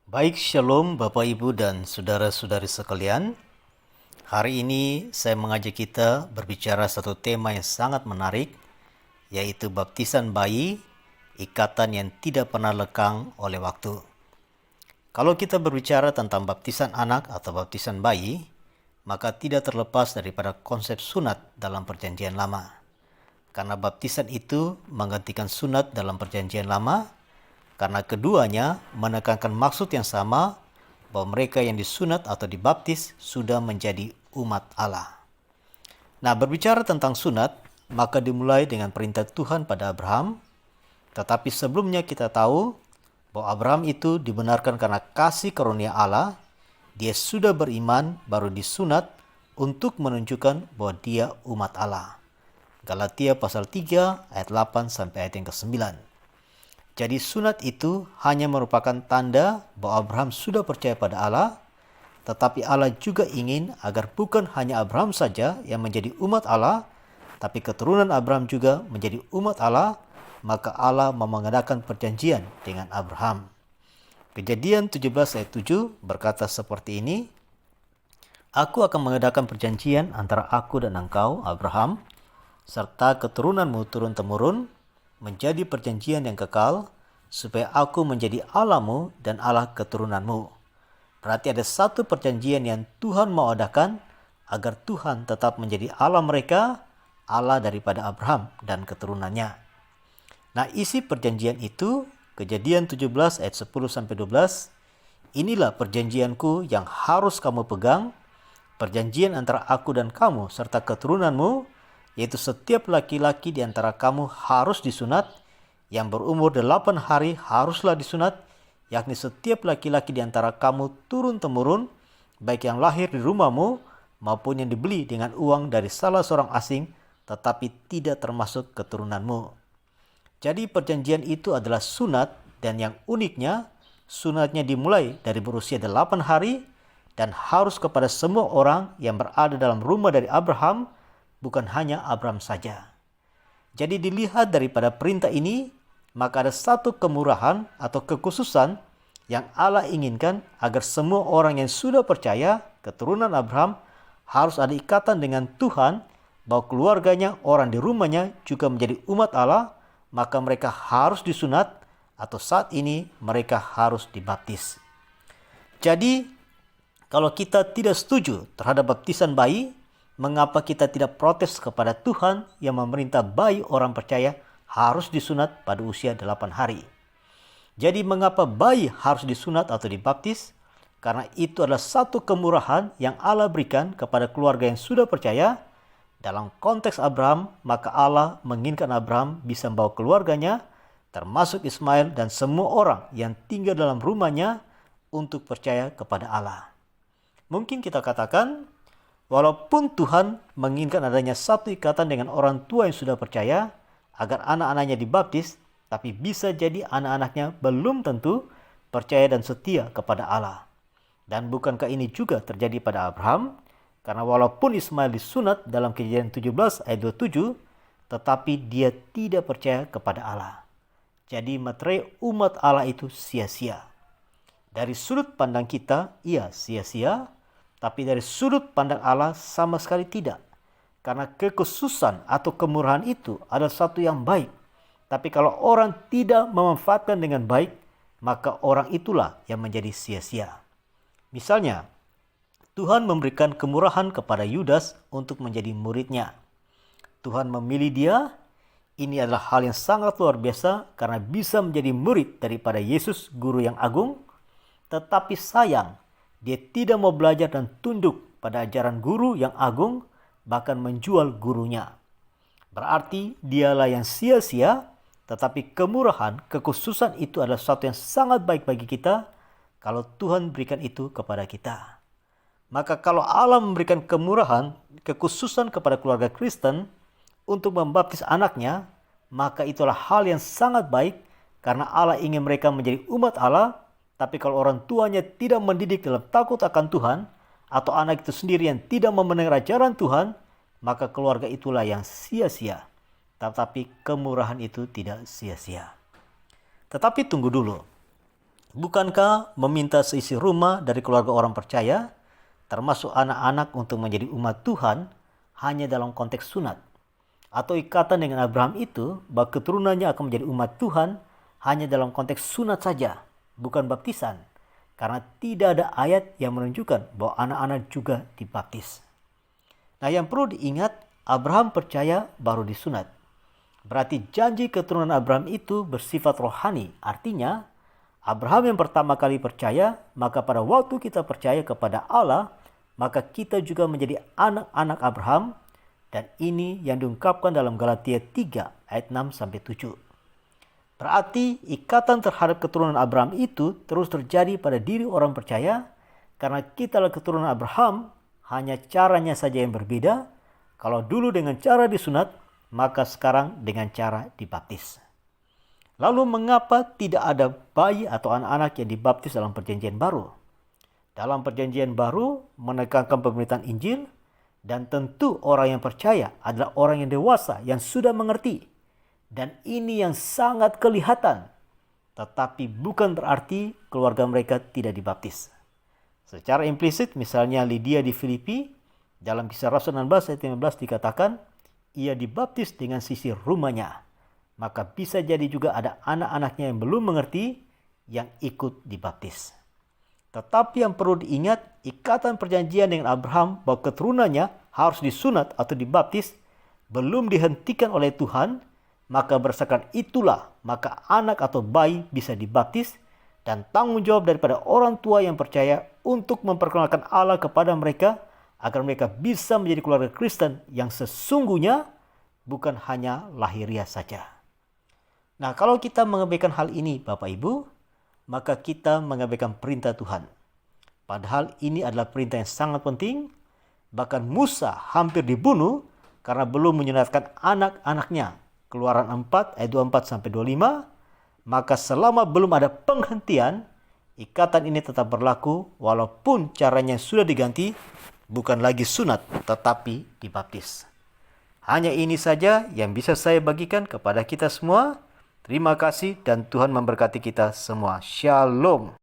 Baik, Shalom Bapak Ibu dan saudara-saudari sekalian. Hari ini saya mengajak kita berbicara satu tema yang sangat menarik, yaitu baptisan bayi, ikatan yang tidak pernah lekang oleh waktu. Kalau kita berbicara tentang baptisan anak atau baptisan bayi, maka tidak terlepas daripada konsep sunat dalam perjanjian lama. Karena baptisan itu menggantikan sunat dalam perjanjian lama, karena keduanya menekankan maksud yang sama, bahwa mereka yang disunat atau dibaptis sudah menjadi umat Allah. Nah, berbicara tentang sunat, maka dimulai dengan perintah Tuhan pada Abraham. Tetapi sebelumnya kita tahu bahwa Abraham itu dibenarkan karena kasih karunia Allah. Dia sudah beriman baru disunat untuk menunjukkan bahwa dia umat Allah. Galatia pasal 3 ayat 8 sampai ayat yang ke-9. Jadi sunat itu hanya merupakan tanda bahwa Abraham sudah percaya pada Allah, tetapi Allah juga ingin agar bukan hanya Abraham saja yang menjadi umat Allah, tapi keturunan Abraham juga menjadi umat Allah, maka Allah mengadakan perjanjian dengan Abraham. Kejadian 17 ayat 7 berkata seperti ini, "Aku akan mengadakan perjanjian antara aku dan engkau, Abraham, serta keturunanmu turun-temurun, menjadi perjanjian yang kekal, supaya aku menjadi Allahmu dan Allah keturunanmu." Berarti ada satu perjanjian yang Tuhan mau adakan agar Tuhan tetap menjadi Allah mereka, Allah daripada Abraham dan keturunannya. Nah, isi perjanjian itu, Kejadian 17 ayat 10-12, "Inilah perjanjianku yang harus kamu pegang, perjanjian antara aku dan kamu serta keturunanmu, yaitu setiap laki-laki di antara kamu harus disunat, yang berumur 8 hari haruslah disunat, yakni setiap laki-laki di antara kamu turun-temurun, baik yang lahir di rumahmu maupun yang dibeli dengan uang dari salah seorang asing, tetapi tidak termasuk keturunanmu." Jadi perjanjian itu adalah sunat, dan yang uniknya, sunatnya dimulai dari berusia 8 hari dan harus kepada semua orang yang berada dalam rumah dari Abraham, bukan hanya Abraham saja. Jadi dilihat daripada perintah ini, maka ada satu kemurahan atau kekhususan yang Allah inginkan agar semua orang yang sudah percaya, keturunan Abraham, harus ada ikatan dengan Tuhan, bahwa keluarganya, orang di rumahnya juga menjadi umat Allah, maka mereka harus disunat, atau saat ini mereka harus dibaptis. Jadi, kalau kita tidak setuju terhadap baptisan bayi, mengapa kita tidak protes kepada Tuhan yang memerintah bayi orang percaya harus disunat pada usia 8 hari? Jadi mengapa bayi harus disunat atau dibaptis? Karena itu adalah satu kemurahan yang Allah berikan kepada keluarga yang sudah percaya. Dalam konteks Abraham, maka Allah menginginkan Abraham bisa membawa keluarganya, termasuk Ismail dan semua orang yang tinggal dalam rumahnya, untuk percaya kepada Allah. Mungkin kita katakan, walaupun Tuhan menginginkan adanya satu ikatan dengan orang tua yang sudah percaya, agar anak-anaknya dibaptis, tapi bisa jadi anak-anaknya belum tentu percaya dan setia kepada Allah. Dan bukankah ini juga terjadi pada Abraham? Karena walaupun Ismail disunat dalam Kejadian 17 ayat 27, tetapi dia tidak percaya kepada Allah. Jadi materai umat Allah itu sia-sia. Dari sudut pandang kita, iya sia-sia, tapi dari sudut pandang Allah sama sekali tidak. Karena kekhususan atau kemurahan itu adalah satu yang baik. Tapi kalau orang tidak memanfaatkan dengan baik, maka orang itulah yang menjadi sia-sia. Misalnya, Tuhan memberikan kemurahan kepada Yudas untuk menjadi muridnya. Tuhan memilih dia. Ini adalah hal yang sangat luar biasa karena bisa menjadi murid daripada Yesus, guru yang agung. Tetapi sayang, dia tidak mau belajar dan tunduk pada ajaran guru yang agung, bahkan menjual gurunya. Berarti dialah yang sia-sia, tetapi kemurahan, kekhususan itu adalah sesuatu yang sangat baik bagi kita kalau Tuhan berikan itu kepada kita. Maka kalau Allah memberikan kemurahan, kekhususan kepada keluarga Kristen untuk membaptis anaknya, maka itulah hal yang sangat baik karena Allah ingin mereka menjadi umat Allah. Tapi kalau orang tuanya tidak mendidik dalam takut akan Tuhan, atau anak itu sendiri yang tidak mau mendengar ajaran Tuhan, maka keluarga itulah yang sia-sia. Tetapi kemurahan itu tidak sia-sia. Tetapi tunggu dulu. Bukankah meminta seisi rumah dari keluarga orang percaya, termasuk anak-anak untuk menjadi umat Tuhan, hanya dalam konteks sunat? Atau ikatan dengan Abraham itu bahwa keturunannya akan menjadi umat Tuhan hanya dalam konteks sunat saja, bukan baptisan? Karena tidak ada ayat yang menunjukkan bahwa anak-anak juga dibaptis. Nah, yang perlu diingat, Abraham percaya baru disunat. Berarti janji keturunan Abraham itu bersifat rohani. Artinya, Abraham yang pertama kali percaya, maka pada waktu kita percaya kepada Allah, maka kita juga menjadi anak-anak Abraham. Dan ini yang diungkapkan dalam Galatia 3 ayat 6-7. Berarti ikatan terhadap keturunan Abraham itu terus terjadi pada diri orang percaya, karena kita adalah keturunan Abraham, hanya caranya saja yang berbeda. Kalau dulu dengan cara disunat, maka sekarang dengan cara dibaptis. Lalu mengapa tidak ada bayi atau anak-anak yang dibaptis dalam perjanjian baru? Dalam perjanjian baru menekankan pemberitaan Injil, dan tentu orang yang percaya adalah orang yang dewasa yang sudah mengerti. Dan ini yang sangat kelihatan. Tetapi bukan berarti keluarga mereka tidak dibaptis. Secara implisit misalnya Lydia di Filipi, dalam Kisah Rasul 16 ayat 15 dikatakan, ia dibaptis dengan sisi rumahnya. Maka bisa jadi juga ada anak-anaknya yang belum mengerti yang ikut dibaptis. Tetapi yang perlu diingat, ikatan perjanjian dengan Abraham bahwa keturunannya harus disunat atau dibaptis belum dihentikan oleh Tuhan, maka berdasarkan itulah maka anak atau bayi bisa dibaptis, dan tanggung jawab daripada orang tua yang percaya untuk memperkenalkan Allah kepada mereka agar mereka bisa menjadi keluarga Kristen yang sesungguhnya, bukan hanya lahiriah saja. Nah, kalau kita mengabaikan hal ini Bapak Ibu, maka kita mengabaikan perintah Tuhan. Padahal ini adalah perintah yang sangat penting. Bahkan Musa hampir dibunuh karena belum menyunatkan anak-anaknya. Keluaran 4 ayat 24-25. Maka selama belum ada penghentian, ikatan ini tetap berlaku walaupun caranya sudah diganti, bukan lagi sunat tetapi dibaptis. Hanya ini saja yang bisa saya bagikan kepada kita semua. Terima kasih dan Tuhan memberkati kita semua. Shalom.